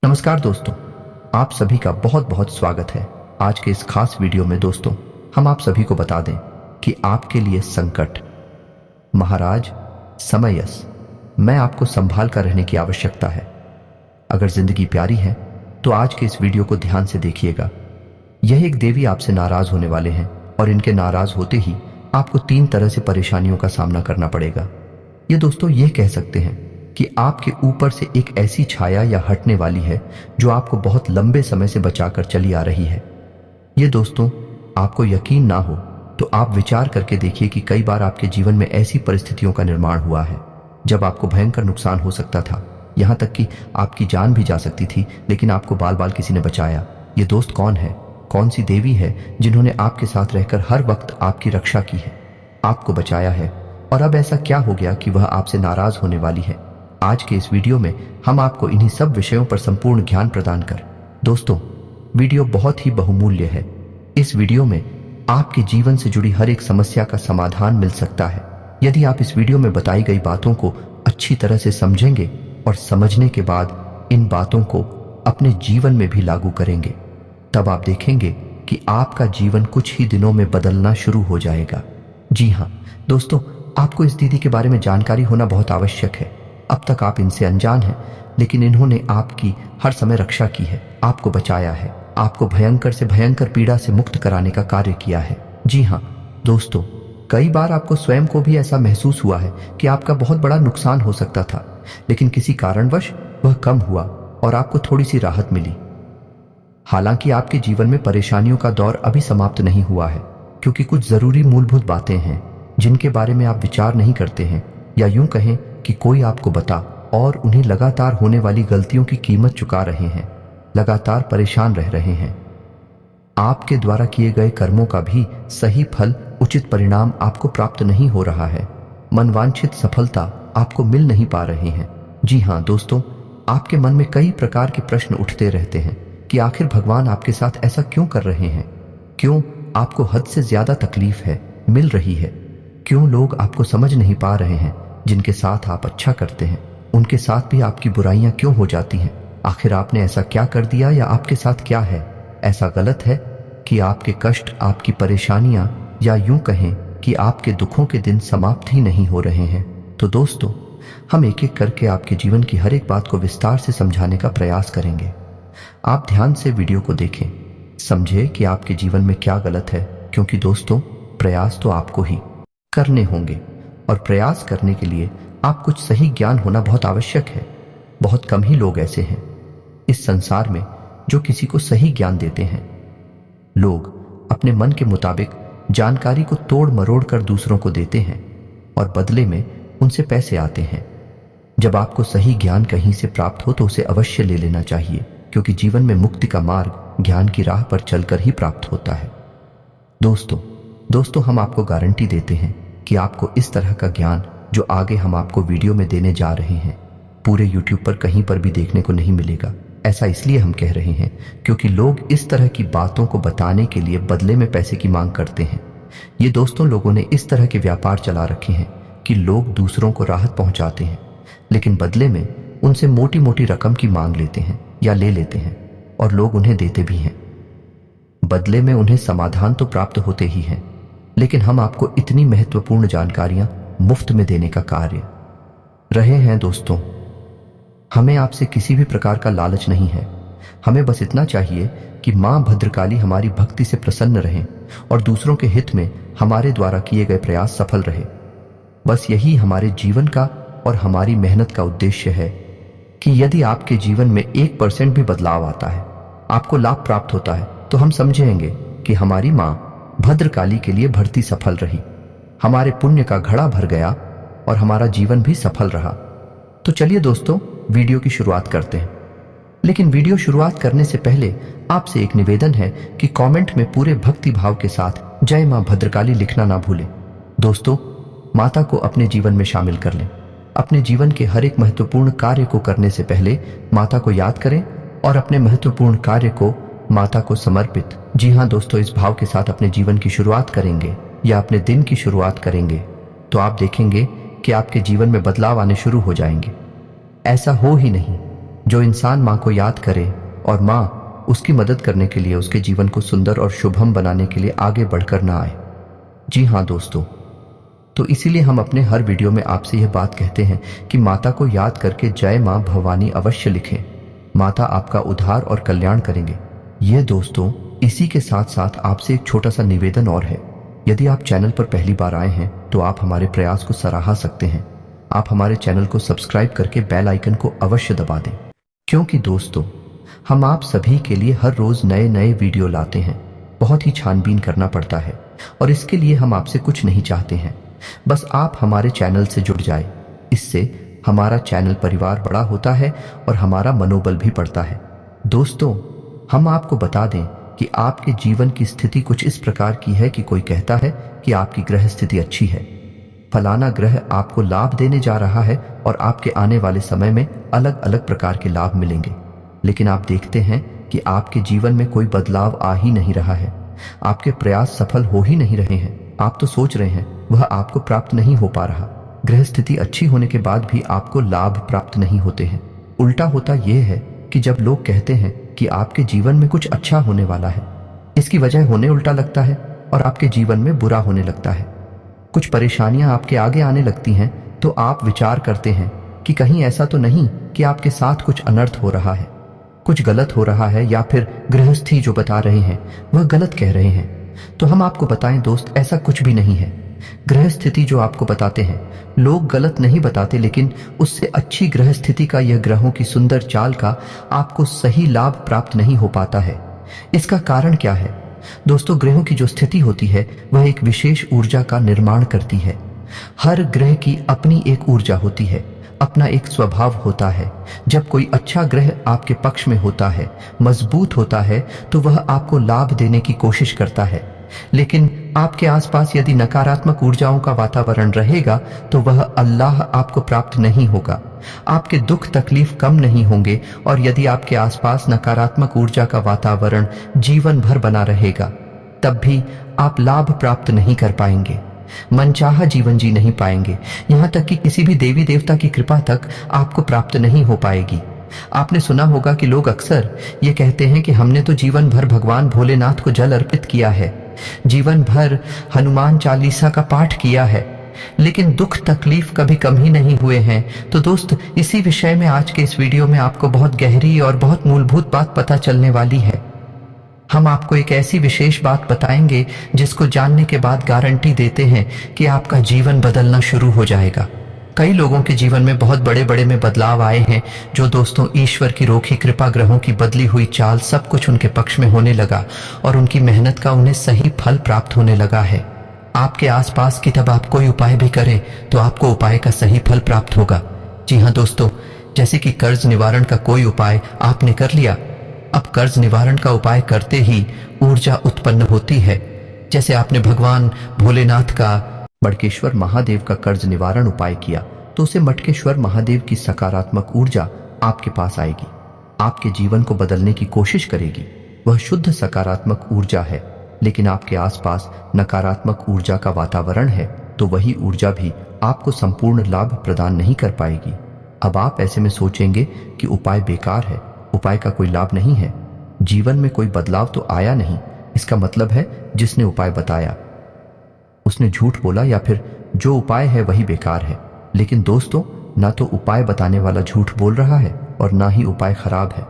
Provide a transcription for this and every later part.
नमस्कार दोस्तों, आप सभी का बहुत बहुत स्वागत है। आज के इस खास वीडियो में दोस्तों हम आप सभी को बता दें कि आपके लिए संकट, महाराज, समयस, मैं आपको संभाल कर रहने की आवश्यकता है। अगर जिंदगी प्यारी है तो आज के इस वीडियो को ध्यान से देखिएगा। यह एक देवी आपसे नाराज होने वाले हैं और इनके नाराज होते ही आपको 3 तरह से परेशानियों का सामना करना पड़ेगा। ये दोस्तों ये कह सकते हैं कि आपके ऊपर से एक ऐसी छाया या हटने वाली है जो आपको बहुत लंबे समय से बचाकर चली आ रही है। ये दोस्तों आपको यकीन ना हो तो आप विचार करके देखिए कि कई बार आपके जीवन में ऐसी परिस्थितियों का निर्माण हुआ है जब आपको भयंकर नुकसान हो सकता था, यहाँ तक कि आपकी जान भी जा सकती थी, लेकिन आपको बाल बाल किसी ने बचाया। ये दोस्त कौन है, कौन सी देवी है जिन्होंने आपके साथ रहकर हर वक्त आपकी रक्षा की है, आपको बचाया है, और अब ऐसा क्या हो गया कि वह आपसे नाराज होने वाली है। आज के इस वीडियो में हम आपको इन्हीं सब विषयों पर संपूर्ण ज्ञान प्रदान कर। दोस्तों वीडियो बहुत ही बहुमूल्य है। इस वीडियो में आपके जीवन से जुड़ी हर एक समस्या का समाधान मिल सकता है यदि आप इस वीडियो में बताई गई बातों को अच्छी तरह से समझेंगे और समझने के बाद इन बातों को अपने जीवन में भी लागू करेंगे। तब आप देखेंगे कि आपका जीवन कुछ ही दिनों में बदलना शुरू हो जाएगा। जी हाँ दोस्तों, आपको इस दीदी के बारे में जानकारी होना बहुत आवश्यक है। अब तक आप इनसे अनजान हैं, लेकिन इन्होंने आपकी हर समय रक्षा की है, आपको बचाया है, आपको भयंकर से भयंकर पीड़ा से मुक्त कराने का कार्य किया है। जी हाँ दोस्तों, कई बार आपको स्वयं को भी ऐसा महसूस हुआ है कि आपका बहुत बड़ा नुकसान हो सकता था, लेकिन किसी कारणवश वह कम हुआ और आपको थोड़ी सी राहत मिली। हालांकि आपके जीवन में परेशानियों का दौर अभी समाप्त नहीं हुआ है, क्योंकि कुछ जरूरी मूलभूत बातें हैं जिनके बारे में आप विचार नहीं करते हैं, या यूं कहें कि कोई आपको बता और उन्हें लगातार होने वाली गलतियों की कीमत चुका रहे हैं, लगातार परेशान रह रहे हैं। आपके द्वारा किए गए कर्मों का भी सही फल, उचित परिणाम आपको प्राप्त नहीं हो रहा है, मनवांछित सफलता आपको मिल नहीं पा रहे हैं। जी हाँ दोस्तों, आपके मन में कई प्रकार के प्रश्न उठते रहते हैं कि आखिर भगवान आपके साथ ऐसा क्यों कर रहे हैं, क्यों आपको हद से ज्यादा तकलीफ है मिल रही है, क्यों लोग आपको समझ नहीं पा रहे हैं, जिनके साथ आप अच्छा करते हैं उनके साथ भी आपकी बुराइयां क्यों हो जाती हैं। आखिर आपने ऐसा क्या कर दिया या आपके साथ क्या है ऐसा गलत है कि आपके कष्ट, आपकी परेशानियां, या यूं कहें कि आपके दुखों के दिन समाप्त ही नहीं हो रहे हैं। तो दोस्तों हम एक एक करके आपके जीवन की हर एक बात को विस्तार से समझाने का प्रयास करेंगे। आप ध्यान से वीडियो को देखें, समझे कि आपके जीवन में क्या गलत है, क्योंकि दोस्तों प्रयास तो आपको ही करने होंगे और प्रयास करने के लिए आप कुछ सही ज्ञान होना बहुत आवश्यक है। बहुत कम ही लोग ऐसे हैं इस संसार में जो किसी को सही ज्ञान देते हैं। लोग अपने मन के मुताबिक जानकारी को तोड़ मरोड़ कर दूसरों को देते हैं और बदले में उनसे पैसे आते हैं। जब आपको सही ज्ञान कहीं से प्राप्त हो तो उसे अवश्य ले लेना चाहिए, क्योंकि जीवन में मुक्ति का मार्ग ज्ञान की राह पर चलकर ही प्राप्त होता है। दोस्तों हम आपको गारंटी देते हैं कि आपको इस तरह का ज्ञान जो आगे हम आपको वीडियो में देने जा रहे हैं पूरे YouTube पर कहीं पर भी देखने को नहीं मिलेगा। ऐसा इसलिए हम कह रहे हैं क्योंकि लोग इस तरह की बातों को बताने के लिए बदले में पैसे की मांग करते हैं। ये दोस्तों लोगों ने इस तरह के व्यापार चला रखे हैं कि लोग दूसरों को राहत पहुंचाते हैं, लेकिन बदले में उनसे मोटी मोटी रकम की मांग लेते हैं या ले लेते हैं, और लोग उन्हें देते भी हैं। बदले में उन्हें समाधान तो प्राप्त होते ही हैं, लेकिन हम आपको इतनी महत्वपूर्ण जानकारियां मुफ्त में देने का कार्य रहे हैं। दोस्तों हमें आपसे किसी भी प्रकार का लालच नहीं है, हमें बस इतना चाहिए कि मां भद्रकाली हमारी भक्ति से प्रसन्न रहें और दूसरों के हित में हमारे द्वारा किए गए प्रयास सफल रहे। बस यही हमारे जीवन का और हमारी मेहनत का उद्देश्य है कि यदि आपके जीवन में 1% भी बदलाव आता है, आपको लाभ प्राप्त होता है, तो हम समझेंगे कि हमारी मां भद्रकाली के लिए भर्ती सफल रही, हमारे पुण्य का घड़ा भर गया और हमारा जीवन भी सफल रहा। तो चलिए दोस्तों वीडियो की शुरुआत करते हैं, लेकिन वीडियो शुरुआत करने से पहले आपसे एक निवेदन है कि कमेंट में पूरे भक्ति भाव के साथ जय मां भद्रकाली लिखना ना भूलें। दोस्तों माता को अपने जीवन में शामिल कर लें। अपने जीवन के हर एक महत्वपूर्ण कार्य को करने से पहले माता को याद करें और अपने महत्वपूर्ण कार्य को माता को समर्पित। जी हाँ दोस्तों, इस भाव के साथ अपने जीवन की शुरुआत करेंगे या अपने दिन की शुरुआत करेंगे तो आप देखेंगे कि आपके जीवन में बदलाव आने शुरू हो जाएंगे। ऐसा हो ही नहीं जो इंसान माँ को याद करे और माँ उसकी मदद करने के लिए, उसके जीवन को सुंदर और शुभम बनाने के लिए आगे बढ़कर ना आए। जी हाँ दोस्तों, तो इसीलिए हम अपने हर वीडियो में आपसे यह बात कहते हैं कि माता को याद करके जय माँ भवानी अवश्य लिखें। माता आपका उद्धार और कल्याण करेंगे। ये दोस्तों, इसी के साथ साथ आपसे एक छोटा सा निवेदन और है। यदि आप चैनल पर पहली बार आए हैं तो आप हमारे प्रयास को सराहा सकते हैं। आप हमारे चैनल को सब्सक्राइब करके बेल आइकन को अवश्य दबा दें, क्योंकि दोस्तों हम आप सभी के लिए हर रोज नए नए वीडियो लाते हैं। बहुत ही छानबीन करना पड़ता है और इसके लिए हम आपसे कुछ नहीं चाहते हैं, बस आप हमारे चैनल से जुड़ जाए। इससे हमारा चैनल परिवार बड़ा होता है और हमारा मनोबल भी बढ़ता है। दोस्तों, हम आपको बता दें कि आपके जीवन की स्थिति कुछ इस प्रकार की है कि कोई कहता है कि आपकी ग्रह स्थिति अच्छी है, फलाना ग्रह आपको लाभ देने जा रहा है और आपके आने वाले समय में अलग अलग प्रकार के लाभ मिलेंगे। लेकिन आप देखते हैं कि आपके जीवन में कोई बदलाव आ ही नहीं रहा है, आपके प्रयास सफल हो ही नहीं रहे हैं। आप तो सोच रहे हैं वह आपको प्राप्त नहीं हो पा रहा। ग्रह स्थिति अच्छी होने के बाद भी आपको लाभ प्राप्त नहीं होते हैं। उल्टा होता यह है कि जब लोग कहते हैं कि आपके जीवन में कुछ अच्छा होने वाला है, इसकी वजह होने उल्टा लगता है और आपके जीवन में बुरा होने लगता है। कुछ परेशानियां आपके आगे आने लगती हैं तो आप विचार करते हैं कि कहीं ऐसा तो नहीं कि आपके साथ कुछ अनर्थ हो रहा है, कुछ गलत हो रहा है, या फिर गृहस्थी जो बता रहे हैं वह गलत कह रहे हैं। तो हम आपको बताएं दोस्त, ऐसा कुछ भी नहीं है। ग्रह स्थिति जो आपको बताते हैं लोग गलत नहीं बताते, लेकिन उससे अच्छी ग्रह स्थिति का, यह ग्रहों की सुंदर चाल का आपको सही लाभ प्राप्त नहीं हो पाता है। इसका कारण क्या है दोस्तों? ग्रहों की जो स्थिति होती है वह एक विशेष ऊर्जा का निर्माण करती है। हर ग्रह की अपनी एक ऊर्जा होती है, अपना एक स्वभाव होता है। जब कोई अच्छा ग्रह आपके पक्ष में होता है, मजबूत होता है, तो वह आपको लाभ देने की कोशिश करता है। लेकिन आपके आसपास यदि नकारात्मक ऊर्जाओं का वातावरण रहेगा तो वह अल्लाह आपको प्राप्त नहीं होगा। आपके दुख तकलीफ कम नहीं होंगे, और यदि आपके आसपास नकारात्मक ऊर्जा का वातावरण जीवन भर बना रहेगा तब भी आप लाभ प्राप्त नहीं कर पाएंगे, मनचाहा जीवन जी नहीं पाएंगे। यहाँ तक कि किसी भी देवी देवता की कृपा तक आपको प्राप्त नहीं हो पाएगी। आपने सुना होगा कि लोग अक्सर ये कहते हैं कि हमने तो जीवन भर भगवान भोलेनाथ को जल अर्पित किया है, जीवन भर हनुमान चालीसा का पाठ किया है, लेकिन दुख तकलीफ कभी कम ही नहीं हुए हैं। तो दोस्त, इसी विषय में आज के इस वीडियो में आपको बहुत गहरी और बहुत मूलभूत बात पता चलने वाली है। हम आपको एक ऐसी विशेष बात बताएंगे जिसको जानने के बाद गारंटी देते हैं कि आपका जीवन बदलना शुरू हो जाएगा। कई लोगों के जीवन में बहुत बड़े बड़े में बदलाव आए हैं, जो दोस्तों ईश्वर की रोकी कृपा, ग्रहों की बदली हुई चाल, सब कुछ उनके पक्ष में होने लगा और उनकी मेहनत का उन्हें सही फल प्राप्त होने लगा है। आपके आसपास की तब आप कोई उपाय भी करें तो आपको उपाय का सही फल प्राप्त होगा। जी हाँ दोस्तों, जैसे कि कर्ज निवारण का कोई उपाय आपने कर लिया, अब कर्ज निवारण का उपाय करते ही ऊर्जा उत्पन्न होती है। जैसे आपने भगवान भोलेनाथ का, मटकेश्वर महादेव का कर्ज निवारण उपाय किया तो उसे मटकेश्वर महादेव की सकारात्मक ऊर्जा आपके पास आएगी, आपके जीवन को बदलने की कोशिश करेगी। वह शुद्ध सकारात्मक ऊर्जा है, लेकिन आपके आसपास नकारात्मक ऊर्जा का वातावरण है तो वही ऊर्जा भी आपको संपूर्ण लाभ प्रदान नहीं कर पाएगी। अब आप ऐसे में सोचेंगे कि उपाय बेकार है, उपाय का कोई लाभ नहीं है, जीवन में कोई बदलाव तो आया नहीं। इसका मतलब है जिसने उपाय बताया उसने झूठ बोला, या फिर जो उपाय है वही बेकार है। लेकिन दोस्तों, ना तो उपाय बताने वाला झूठ बोल रहा है और ना ही उपाय खराब है,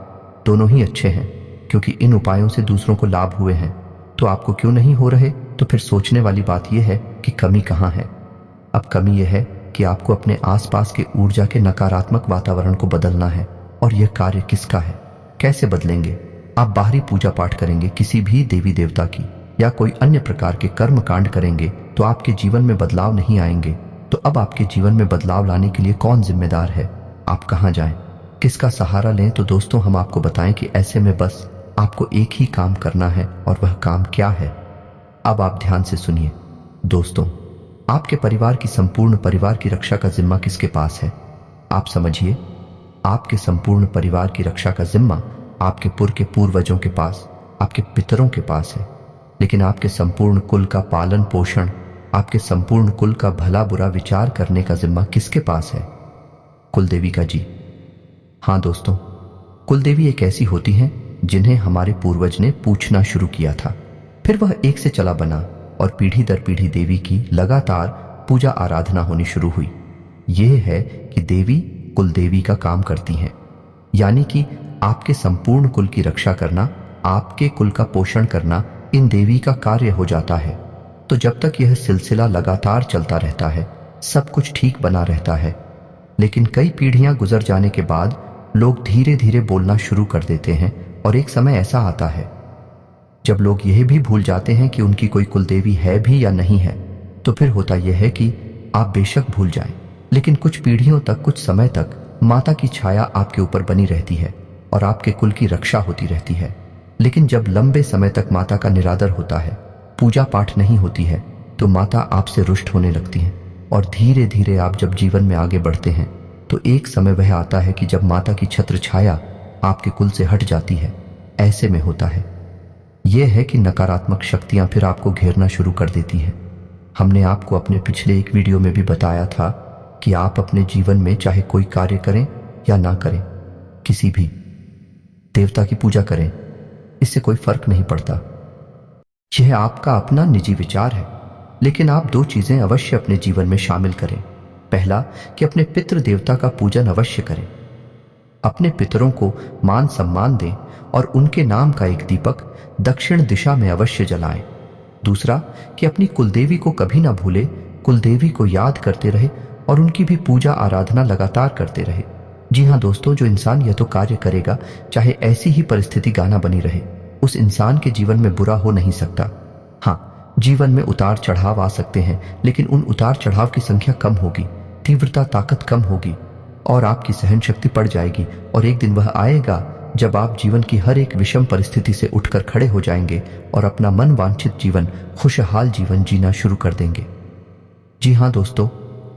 दोनों ही अच्छे हैं, क्योंकि इन उपायों से दूसरों को लाभ हुए हैं। तो आपको क्यों नहीं हो रहे? तो फिर सोचने वाली बात यह है कि कमी कहाँ है। अब कमी यह है कि आपको अपने आसपास के ऊर्जा के नकारात्मक वातावरण को बदलना है। और यह कार्य किसका है, कैसे बदलेंगे? आप बाहरी पूजा पाठ करेंगे किसी भी देवी देवता की, या कोई अन्य प्रकार के कर्म कांड करेंगे तो आपके जीवन में बदलाव नहीं आएंगे। तो अब आपके जीवन में बदलाव लाने के लिए कौन जिम्मेदार है? आप कहाँ जाएं, किसका सहारा लें? तो दोस्तों, हम आपको बताएं कि ऐसे में बस आपको एक ही काम करना है, और वह काम क्या है? अब आप ध्यान से सुनिए दोस्तों, आपके परिवार की, संपूर्ण परिवार की रक्षा का जिम्मा किसके पास है? आप समझिए, आपके संपूर्ण परिवार की रक्षा का जिम्मा आपके पूर्वजों के पास, आपके पितरों के पास है। लेकिन आपके संपूर्ण कुल का पालन पोषण, आपके संपूर्ण कुल का भला बुरा विचार करने का जिम्मा किसके पास है? कुल देवी का। जी हाँ दोस्तों, कुलदेवी एक ऐसी होती हैं जिन्हें हमारे पूर्वज ने पूछना शुरू किया था, फिर वह एक से चला बना और पीढ़ी दर पीढ़ी देवी की लगातार पूजा आराधना होनी शुरू हुई। यह है कि देवी कुलदेवी का काम करती हैं, यानी कि आपके संपूर्ण कुल की रक्षा करना, आपके कुल का पोषण करना इन देवी का कार्य हो जाता है। तो जब तक यह सिलसिला लगातार चलता रहता है, सब कुछ ठीक बना रहता है। लेकिन कई पीढ़ियां गुजर जाने के बाद लोग धीरे धीरे बोलना शुरू कर देते हैं और एक समय ऐसा आता है जब लोग यह भी भूल जाते हैं कि उनकी कोई कुलदेवी है भी या नहीं है। तो फिर होता यह है कि आप बेशक भूल जाएं, लेकिन कुछ पीढ़ियों तक, कुछ समय तक माता की छाया आपके ऊपर बनी रहती है और आपके कुल की रक्षा होती रहती है। लेकिन जब लंबे समय तक माता का निरादर होता है, पूजा पाठ नहीं होती है, तो माता आपसे रुष्ट होने लगती हैं और धीरे धीरे आप जब जीवन में आगे बढ़ते हैं तो एक समय वह आता है कि जब माता की छत्र छाया आपके कुल से हट जाती है। ऐसे में होता है यह है कि नकारात्मक शक्तियां फिर आपको घेरना शुरू कर देती हैं। हमने आपको अपने पिछले एक वीडियो में भी बताया था कि आप अपने जीवन में चाहे कोई कार्य करें या ना करें, किसी भी देवता की पूजा करें, इससे कोई फर्क नहीं पड़ता। यह आपका अपना निजी विचार है, लेकिन आप दो चीजें अवश्य अपने जीवन में शामिल करें। पहला कि अपने पितृ देवता का पूजन अवश्य करें, अपने पितरों को मान सम्मान दें और उनके नाम का एक दीपक दक्षिण दिशा में अवश्य जलाएं। दूसरा कि अपनी कुलदेवी को कभी ना भूले, कुलदेवी को याद करते रहे और उनकी भी पूजा आराधना लगातार करते रहे। जी हाँ दोस्तों, जो इंसान यह तो कार्य करेगा, चाहे ऐसी ही परिस्थिति गाना बनी रहे, उस इंसान के जीवन में बुरा हो नहीं सकता। हाँ, जीवन में उतार चढ़ाव आ सकते हैं, लेकिन उन उतार चढ़ाव की संख्या कम होगी, तीव्रता ताकत कम होगी और आपकी सहन शक्ति बढ़ जाएगी। और एक दिन वह आएगा जब आप जीवन की हर एक विषम परिस्थिति से उठकर खड़े हो जाएंगे और अपना मन वांछित जीवन, खुशहाल जीवन जीना शुरू कर देंगे। जी हाँ दोस्तों,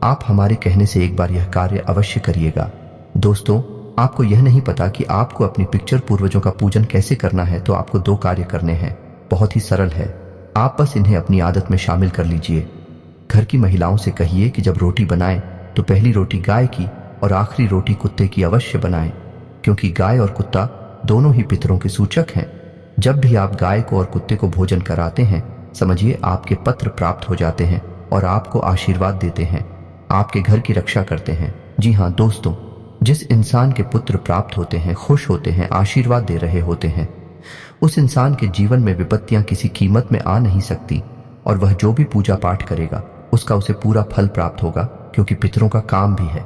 आप हमारे कहने से एक बार यह कार्य अवश्य करिएगा। दोस्तों, आपको यह नहीं पता कि आपको अपनी पिक्चर पूर्वजों का पूजन कैसे करना है, तो आपको दो कार्य करने हैं। बहुत ही सरल है, आप बस इन्हें अपनी आदत में शामिल कर लीजिए। घर की महिलाओं से कहिए कि जब रोटी बनाएं तो पहली रोटी गाय की और आखिरी रोटी कुत्ते की अवश्य बनाएं, क्योंकि गाय और कुत्ता दोनों ही पितरों के सूचक हैं। जब भी आप गाय को और कुत्ते को भोजन कराते हैं, समझिए आपके पत्र प्राप्त हो जाते हैं और आपको आशीर्वाद देते हैं, आपके घर की रक्षा करते हैं। जी हाँ दोस्तों, जिस इंसान के पुत्र प्राप्त होते हैं, खुश होते हैं, आशीर्वाद दे रहे होते हैं, उस इंसान के जीवन में विपत्तियां किसी कीमत में आ नहीं सकती और वह जो भी पूजा पाठ करेगा उसका उसे पूरा फल प्राप्त होगा, क्योंकि पितरों का काम भी है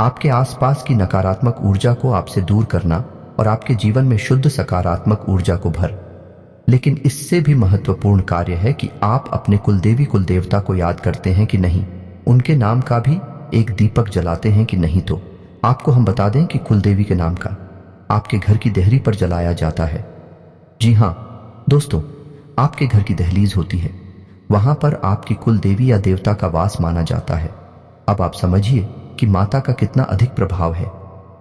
आपके आसपास की नकारात्मक ऊर्जा को आपसे दूर करना और आपके जीवन में शुद्ध सकारात्मक ऊर्जा को भर। लेकिन इससे भी महत्वपूर्ण कार्य है कि आप अपने कुलदेवी कुलदेवता को याद करते हैं कि नहीं, उनके नाम का भी एक दीपक जलाते हैं कि नहीं। तो आपको हम बता दें कि कुलदेवी के नाम का आपके घर की देहरी पर जलाया जाता है। जी हाँ दोस्तों, आपके घर की दहलीज होती है, वहां पर आपकी कुलदेवी या देवता का वास माना जाता है। अब आप समझिए कि माता का कितना अधिक प्रभाव है।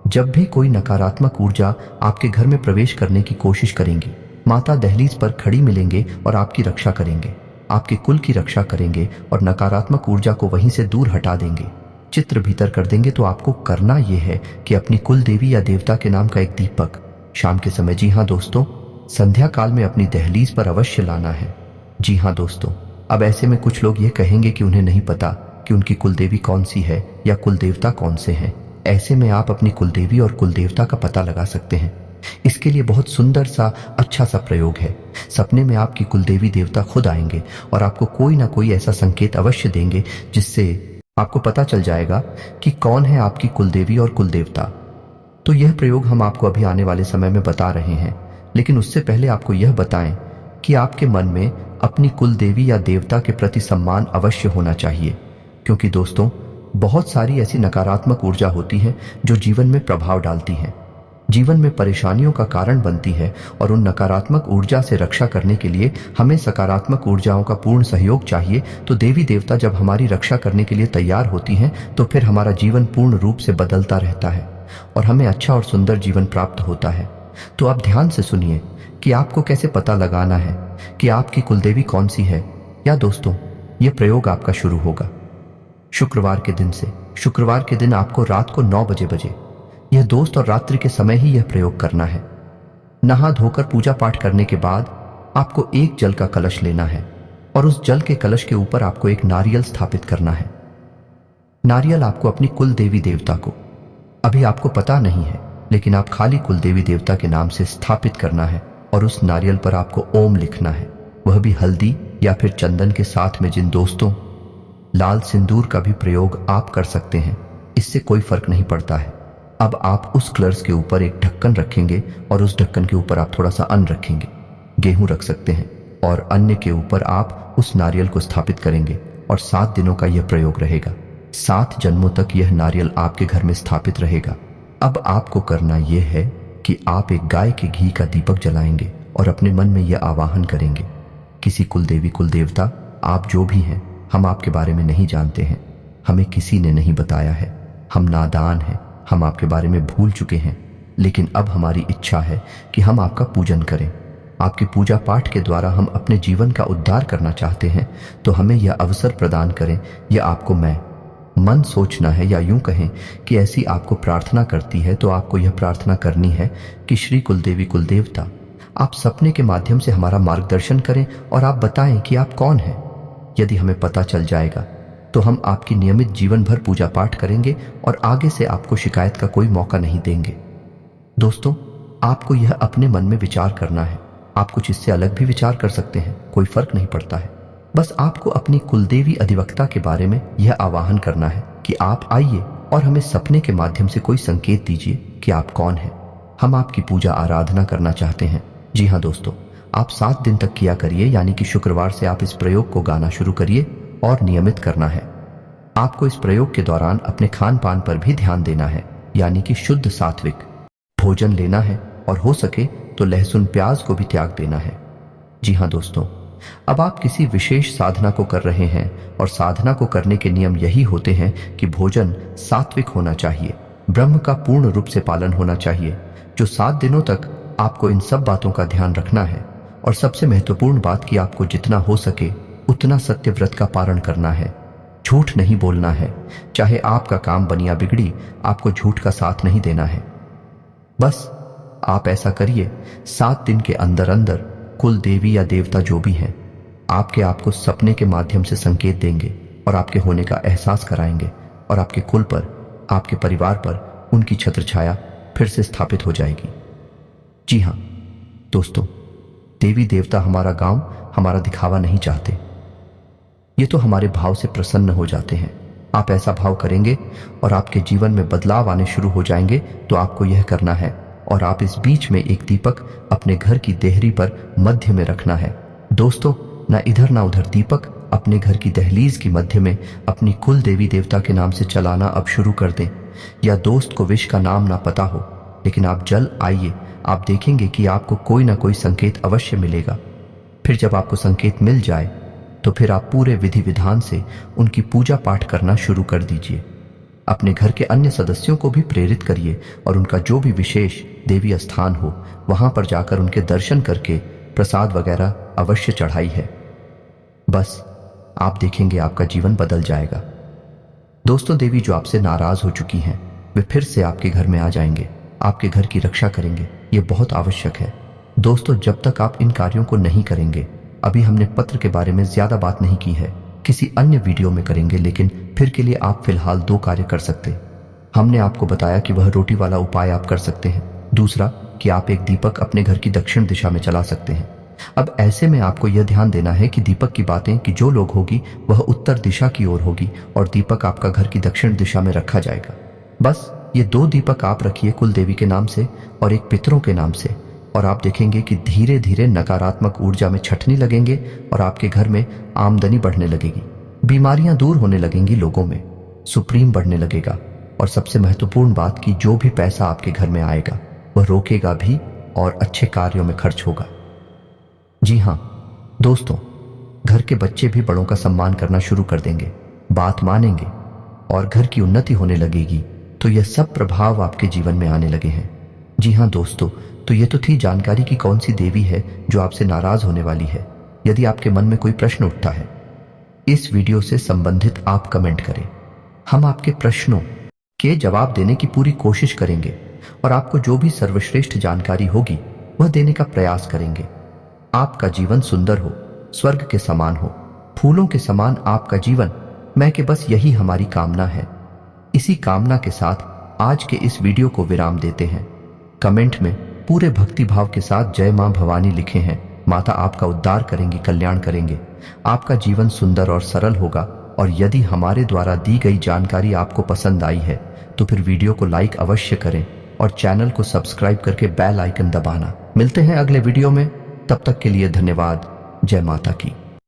जब भी कोई नकारात्मक ऊर्जा आपके घर में प्रवेश करने की कोशिश करेंगी, माता दहलीज पर खड़ी मिलेंगे और आपकी रक्षा करेंगे, आपके कुल की रक्षा करेंगे और नकारात्मक ऊर्जा को वहीं से दूर हटा देंगे, चित्र भीतर कर देंगे। तो आपको करना यह है कि अपनी कुल देवी या देवता के नाम का एक दीपक शाम के समय, जी हाँ दोस्तों, संध्या काल में अपनी दहलीज पर अवश्य लाना है। जी हाँ दोस्तों, अब ऐसे में कुछ लोग ये कहेंगे कि उन्हें नहीं पता कि उनकी कुलदेवी कौन सी है या कुलदेवता कौन से हैं। ऐसे में आप अपनी कुलदेवी और कुलदेवता का पता लगा सकते हैं। इसके लिए बहुत सुंदर सा अच्छा सा प्रयोग है। सपने में आपकी कुलदेवी देवता खुद आएंगे और आपको कोई ना कोई ऐसा संकेत अवश्य देंगे जिससे आपको पता चल जाएगा कि कौन है आपकी कुलदेवी और कुलदेवता। तो यह प्रयोग हम आपको अभी आने वाले समय में बता रहे हैं, लेकिन उससे पहले आपको यह बताएं कि आपके मन में अपनी कुलदेवी या देवता के प्रति सम्मान अवश्य होना चाहिए, क्योंकि दोस्तों बहुत सारी ऐसी नकारात्मक ऊर्जा होती है जो जीवन में प्रभाव डालती है, जीवन में परेशानियों का कारण बनती है। और उन नकारात्मक ऊर्जा से रक्षा करने के लिए हमें सकारात्मक ऊर्जाओं का पूर्ण सहयोग चाहिए। तो देवी देवता जब हमारी रक्षा करने के लिए तैयार होती हैं, तो फिर हमारा जीवन पूर्ण रूप से बदलता रहता है और हमें अच्छा और सुंदर जीवन प्राप्त होता है। तो आप ध्यान से सुनिए कि आपको कैसे पता लगाना है कि आपकी कुलदेवी कौन सी है। या दोस्तों, यह प्रयोग आपका शुरू होगा शुक्रवार के दिन से। शुक्रवार के दिन आपको रात को 9 बजे यह दोस्त और रात्रि के समय ही यह प्रयोग करना है। नहा धोकर पूजा पाठ करने के बाद आपको एक जल का कलश लेना है और उस जल के कलश के ऊपर आपको एक नारियल स्थापित करना है। नारियल आपको अपनी कुल देवी देवता को, अभी आपको पता नहीं है, लेकिन आप खाली कुल देवी देवता के नाम से स्थापित करना है और उस नारियल पर आपको ओम लिखना है, वह भी हल्दी या फिर चंदन के साथ में। जिन दोस्तों, लाल सिंदूर का भी प्रयोग आप कर सकते हैं, इससे कोई फर्क नहीं पड़ता है। अब आप उस कलश के ऊपर एक ढक्कन रखेंगे और उस ढक्कन के ऊपर आप थोड़ा सा अन्न रखेंगे, गेहूं रख सकते हैं, और अन्य के ऊपर आप उस नारियल को स्थापित करेंगे और 7 दिनों का यह प्रयोग रहेगा। 7 जन्मों तक यह नारियल आपके घर में स्थापित रहेगा। अब आपको करना यह है कि आप एक गाय के घी का दीपक जलाएंगे और अपने मन में यह आवाहन करेंगे, किसी कुल देवी कुल देवता, आप जो भी हैं, हम आपके बारे में नहीं जानते हैं, हमें किसी ने नहीं बताया है, हम नादान हैं, हम आपके बारे में भूल चुके हैं, लेकिन अब हमारी इच्छा है कि हम आपका पूजन करें। आपकी पूजा पाठ के द्वारा हम अपने जीवन का उद्धार करना चाहते हैं, तो हमें यह अवसर प्रदान करें। यह आपको मैं मन सोचना है, या यूं कहें कि ऐसी आपको प्रार्थना करती है, तो आपको यह प्रार्थना करनी है कि श्री कुलदेवी कुलदेवता, आप सपने के माध्यम से हमारा मार्गदर्शन करें और आप बताएं कि आप कौन हैं। यदि हमें पता चल जाएगा तो हम आपकी नियमित जीवन भर पूजा पाठ करेंगे और आगे से आपको शिकायत का कोई मौका नहीं देंगे। दोस्तों, आपको यह अपने मन में विचार करना है। आप कुछ इससे अलग भी विचार कर सकते हैं, कोई फर्क नहीं पड़ता है। बस आपको अपनी कुलदेवी अधिवक्ता के बारे में यह आवाहन करना है कि आप आइए और हमें सपने के माध्यम से कोई संकेत दीजिए कि आप कौन हैं। हम आपकी पूजा आराधना करना चाहते हैं। जी हाँ दोस्तों, आप 7 दिन तक किया करिए, यानी कि शुक्रवार से आप इस प्रयोग को गाना शुरू करिए और नियमित करना है। आपको इस प्रयोग के दौरान अपने खान पान पर भी ध्यान देना है, यानी कि शुद्ध सात्विक भोजन लेना है और हो सके तो लहसुन प्याज को भी त्याग देना है। जी हाँ दोस्तों, अब आप किसी विशेष साधना को कर रहे हैं और साधना को करने के नियम यही होते हैं कि भोजन सात्विक होना चाहिए, ब्रह्म का पूर्ण रूप से पालन होना चाहिए। जो 7 दिनों तक आपको इन सब बातों का ध्यान रखना है, और सबसे महत्वपूर्ण बात कि आपको जितना हो सके उतना सत्य व्रत का पालन करना है। झूठ नहीं बोलना है, चाहे आपका काम बनिया बिगड़ी, आपको झूठ का साथ नहीं देना है। बस आप ऐसा करिए। 7 दिन के अंदर अंदर कुल देवी या देवता जो भी हैं, आपके आपको सपने के माध्यम से संकेत देंगे और आपके होने का एहसास कराएंगे, और आपके कुल पर, आपके परिवार पर उनकी छत्र छाया फिर से स्थापित हो जाएगी। जी हाँ दोस्तों, देवी देवता हमारा गांव, हमारा दिखावा नहीं चाहते, ये तो हमारे भाव से प्रसन्न हो जाते हैं। आप ऐसा भाव करेंगे और आपके जीवन में बदलाव आने शुरू हो जाएंगे। तो आपको यह करना है, और आप इस बीच में एक दीपक अपने घर की देहरी पर मध्य में रखना है। दोस्तों, ना इधर ना उधर दीपक अपने घर की दहलीज की मध्य में अपनी कुल देवी देवता के नाम से चलाना अब शुरू कर दें। या दोस्त को विष का नाम ना पता हो, लेकिन आप जल आइए, आप देखेंगे कि आपको कोई ना कोई संकेत अवश्य मिलेगा। फिर जब आपको संकेत मिल जाए तो फिर आप पूरे विधि विधान से उनकी पूजा पाठ करना शुरू कर दीजिए। अपने घर के अन्य सदस्यों को भी प्रेरित करिए और उनका जो भी विशेष देवी स्थान हो, वहां पर जाकर उनके दर्शन करके प्रसाद वगैरह अवश्य चढ़ाई है। बस आप देखेंगे आपका जीवन बदल जाएगा। दोस्तों, देवी जो आपसे नाराज हो चुकी हैं, वे फिर से आपके घर में आ जाएंगे, आपके घर की रक्षा करेंगे। ये बहुत आवश्यक है। दोस्तों, जब तक आप इन कार्यों को नहीं करेंगे, अभी हमने पत्र के बारे में ज्यादा बात नहीं की है, किसी अन्य वीडियो में करेंगे, लेकिन फिर के लिए आप फिलहाल 2 कार्य कर सकते हैं। हमने आपको बताया कि वह रोटी वाला उपाय आप कर सकते हैं। दूसरा कि आप एक दीपक अपने घर की दक्षिण दिशा में चला सकते हैं। अब ऐसे में आपको यह ध्यान देना है कि दीपक की बातें कि जो लोग होगी वह उत्तर दिशा की ओर होगी और दीपक आपका घर की दक्षिण दिशा में रखा जाएगा। बस ये 2 दीपक आप रखिए कुल देवी के नाम से और एक पितरों के नाम से, और आप देखेंगे कि धीरे धीरे नकारात्मक ऊर्जा में छटने लगेंगे और आपके घर में आमदनी बढ़ने लगेगी, बीमारियां दूर होने लगेंगी, लोगों में सुप्रीम बढ़ने लगेगा, और सबसे महत्वपूर्ण बात कि जो भी पैसा आपके घर में आएगा वह रोकेगा भी और अच्छे कार्यों में खर्च होगा। जी हाँ दोस्तों, घर के बच्चे भी बड़ों का सम्मान करना शुरू कर देंगे, बात मानेंगे और घर की उन्नति होने लगेगी। तो यह सब प्रभाव आपके जीवन में आने लगे हैं। जी हाँ दोस्तों, तो ये तो थी जानकारी की कौन सी देवी है जो आपसे नाराज होने वाली है। यदि आपके मन में कोई प्रश्न उठता है, इस वीडियो से संबंधित आप कमेंट करें। हम आपके प्रश्नों के जवाब देने की पूरी कोशिश करेंगे और आपको जो भी सर्वश्रेष्ठ जानकारी होगी वह देने का प्रयास करेंगे। आपका जीवन सुंदर हो, स्वर्ग के समान हो, फूलों के समान आपका जीवन, मैं के बस यही हमारी कामना है। इसी कामना के साथ आज के इस वीडियो को विराम देते हैं। कमेंट में पूरे भक्ति भाव के साथ जय मां भवानी लिखे हैं। माता आपका उद्धार करेंगी, कल्याण करेंगे, आपका जीवन सुंदर और सरल होगा। और यदि हमारे द्वारा दी गई जानकारी आपको पसंद आई है तो फिर वीडियो को लाइक अवश्य करें और चैनल को सब्सक्राइब करके बेल आइकन दबाना। मिलते हैं अगले वीडियो में, तब तक के लिए धन्यवाद। जय माता की।